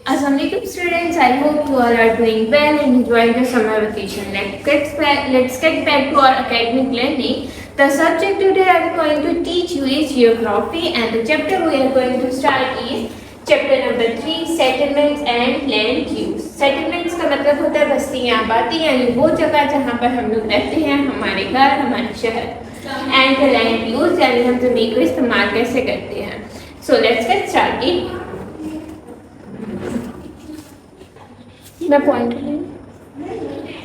Assalamualaikum students, I hope you all are doing well and enjoying the summer vacation. Let's get back to our academic learning. The subject today I am going to teach you is geography, and the chapter we are going to start is chapter number 3, settlements and land use. Settlements का मतलब होता है बस्तियाँ, आबादी, यानी वो जगह जहाँ पर हम लोग रहते हैं, हमारे घर, हमारे शहर. And the land use यानी हम जमीन को इस्तेमाल कैसे करते हैं. So let's get started. The point.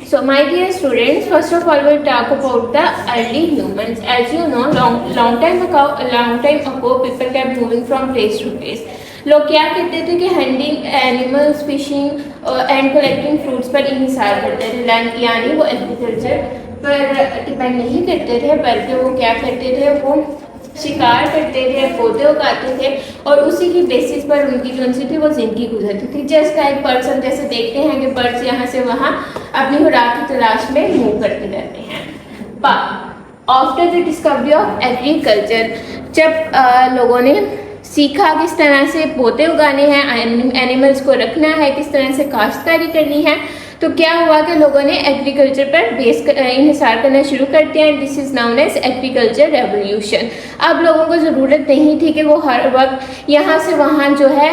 So my dear students, first of all we'll talk about the early humans. As you know, long time ago people kept moving from place to place. लोग क्या करते थे कि hunting, animals, fishing and collecting fruits पर इंहिसार करते थे. यानी वो एग्रीकल्चर पर डिपेंड नहीं करते थे, बल्कि वो क्या करते थे, वो शिकार करते थे, पौधे उगाते थे और उसी की बेसिस पर उनकी जो थी वो जिंदगी गुजरती थी. जस्ट लाइक बर्ड्स, हम जैसे देखते हैं कि बर्ड्स यहाँ से वहाँ अपनी खुराक की तलाश में मूव करते रहते हैं. But after the discovery of agriculture, जब लोगों ने सीखा किस तरह से पौधे उगाने हैं, एनिमल्स को रखना है, किस तरह से काश्तकारी करनी है, तो क्या हुआ कि लोगों ने एग्रीकल्चर पर इंहिसार करना शुरू कर दिया. And this is known as agriculture revolution. अब लोगों को ज़रूरत नहीं थी कि वो हर वक्त यहाँ से वहाँ जो है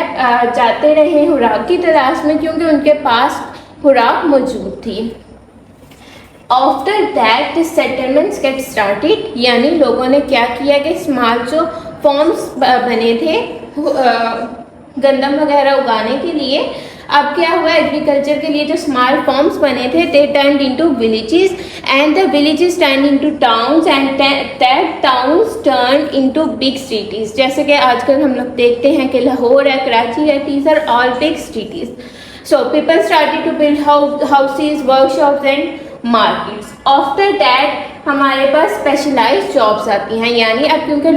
जाते रहे खुराक की तलाश में, क्योंकि उनके पास खुराक मौजूद थी. After that the settlements get started, यानी लोगों ने क्या किया कि स्मॉल जो फॉर्म्स बने थे गंदम वगैरह उगाने के लिए, अब क्या हुआ, एग्रीकल्चर के लिए जो स्मॉल फॉर्म्स बने थे दे turned into villages and the villages turned into towns and that towns turned into big cities. जैसे कि आजकल हम लोग देखते हैं कि लाहौर है, कराची है, these are all big cities. So people started to build houses, workshops and markets. After that हमारे पास स्पेशलाइज्ड जॉब्स आती हैं. यानी अब क्योंकि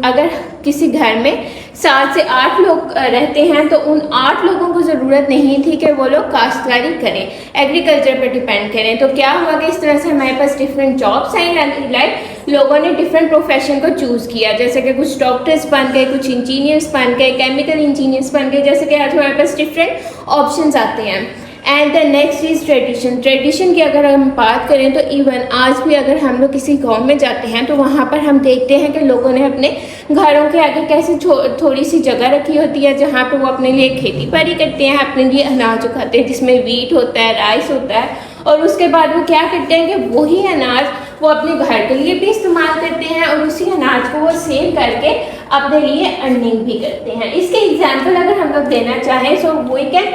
अगर किसी घर में 7 से 8 लोग रहते हैं तो उन 8 लोगों को ज़रूरत नहीं थी कि वो लोग काश्तकारी करें, एग्रीकल्चर पर डिपेंड करें. तो क्या हुआ कि इस तरह से हमारे पास डिफरेंट जॉब्स आई, लाइक लोगों ने डिफरेंट प्रोफेशन को चूज़ किया. जैसे कि कुछ डॉक्टर्स बन गए, कुछ इंजीनियर्स बन गए, केमिकल इंजीनियर्स बन गए. जैसे कि आज हमारे पास डिफरेंट ऑप्शंस आते हैं. And the next is tradition. Tradition की अगर हम बात करें तो इवन आज भी अगर हम लोग किसी गांव में जाते हैं तो वहाँ पर हम देखते हैं कि लोगों ने अपने घरों के आगे कैसे थोड़ी सी जगह रखी होती है जहाँ पर वो अपने लिए खेती बाड़ी करते हैं, अपने लिए अनाज उगाते हैं, जिसमें वीट होता है, राइस होता है, और उसके बाद वो क्या करते हैं कि वही अनाज वो अपने घर के लिए भी इस्तेमाल करते हैं और उसी अनाज को वो सेल करके अपने लिए अर्निंग भी करते हैं. इसके एग्जाम्पल अगर हम लोग देना चाहें so we can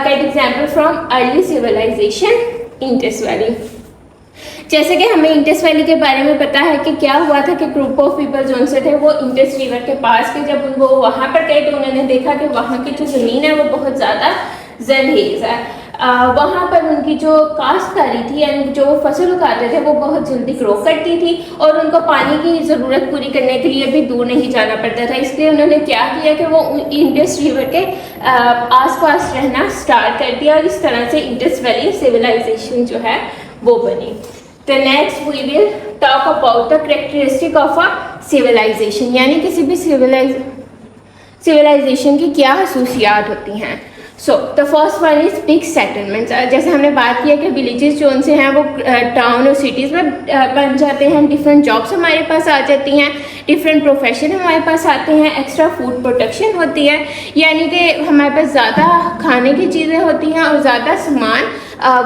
get example from early civilisation, Indus valley. जैसे कि हमें इंडस वैली के बारे में पता है कि क्या हुआ था कि ग्रुप ऑफ पीपल जो उनसे थे वो इंडस रिवर के पास के, जब वो वहाँ पर गए तो उन्होंने देखा कि वहाँ की जो ज़मीन है वो बहुत ज़्यादा जरखेज़ है. वहाँ पर उनकी जो काश्तकारी थी यानी जो फसल उगाते थे वो बहुत जल्दी ग्रो करती थी और उनको पानी की ज़रूरत पूरी करने के लिए भी दूर नहीं जाना पड़ता था. इसलिए उन्होंने क्या किया कि वो इंडस रिवर के आसपास रहना स्टार्ट कर दिया और इस तरह से इंडस वैली सिविलाइजेशन जो है वो बनी. The next we will talk about the characteristic of a civilisation, यानी किसी भी सिविलाइजेशन की क्या खसूसियात होती हैं. So the first one is big settlements. जैसे हमने बात किया कि विलेजेस जो उनसे हैं वो टाउन और सिटीज़ में बन जाते हैं, डिफरेंट जॉब्स हमारे पास आ जाती हैं, डिफरेंट प्रोफेशन हमारे पास आते हैं, एक्स्ट्रा फूड प्रोडक्शन होती है, यानी कि हमारे पास ज़्यादा खाने की चीज़ें होती हैं और ज़्यादा सामान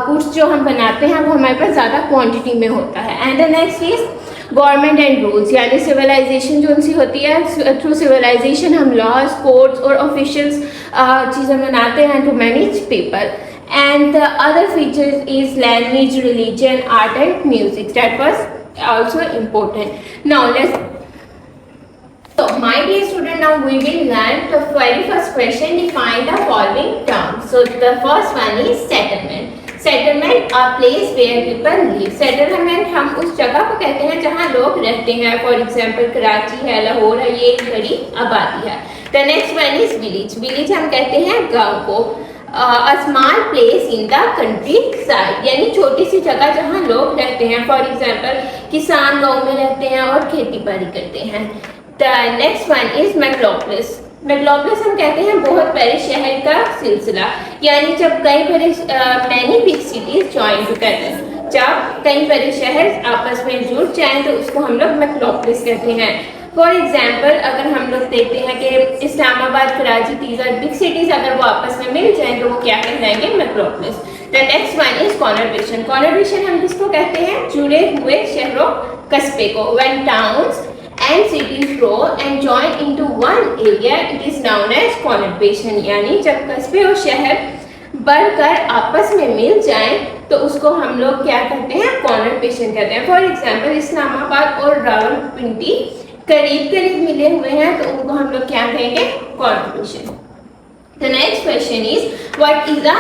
गुड्स जो हम बनाते हैं वो हमारे पास ज़्यादा क्वांटिटी में होता है. And the next is government and rules, यानी सिविलाइजेशन जो उनसी होती है, थ्रू सिविलाइजेशन हम लॉज, कोर्ट्स और ऑफिशियल्स चीज़ें बनाते हैं to manage people. And the other features is language, religion, art and music. That was also important. Now let's, so my dear student, now we will learn the very first question. Define the following terms. So the first one is settlement. Settlement a place where people live. Settlement हम उस जगह को कहते हैं जहाँ लोग रहते हैं. फॉर एग्जाम्पल कराची है, लाहौर है, ये एक बड़ी आबादी है. The next one is village. Village हम कहते हैं गांव को. A small place in the country side, यानी छोटी सी जगह जहाँ लोग रहते हैं. फॉर एग्जाम्पल किसान गाँव में रहते हैं और खेती बाड़ी करते हैं. The next one is metropolis. Metropolis हम कहते हैं बहुत बड़े शहर का सिलसिला, यानी जब कई बड़े many big cities join together, जब कई बड़े शहर आपस में जुड़ जाएं तो उसको हम लोग मेट्रोपोलिस कहते हैं। फॉर एग्जाम्पल अगर हम लोग देखते हैं कि Islamabad, Karachi, these are big cities, अगर वो आपस में मिल जाएं तो वो क्या कहलाएंगे? Metropolis. The next one is conversation. Conversation हम किसको कहते हैं? जुड़े हुए शहरों कस्बे को। When towns and cities grow and join into one area, it is known as conurbation। यानी जब कस्बे और शहर बढ़कर आपस में मिल जाएं तो उसको हम लोग क्या कहते हैं? कॉन्वर्जेशन कहते हैं। फॉर एग्जाम्पल इस्लामाबाद और रावलपिंडी करीब करीब मिले हुए हैं तो उनको हम लोग क्या कहेंगे? Conversation. The next question is, what is a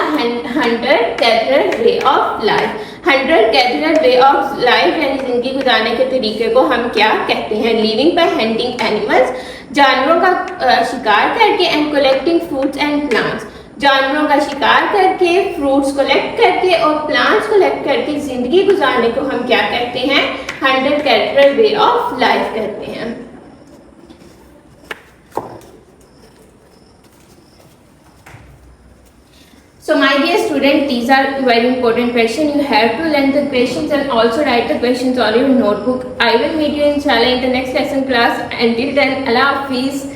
hunter-gatherer way of life? Hunter-gatherer way of life यानी जिंदगी गुजारने के तरीके को हम क्या कहते हैं? Living by hunting animals, जानवरों का शिकार करके, and collecting fruits and plants, जानवरों का शिकार करके, फ्रूट्स कलेक्ट करके और प्लांट्स कलेक्ट करके जिंदगी गुजारने को हम क्या कहते हैं? hunter-gatherer way of life कहते हैं। So my dear student, these are very important questions. You have to learn the questions and also write the questions on your notebook. I will meet you inshallah in the next lesson class. Until then, Allah Hafiz.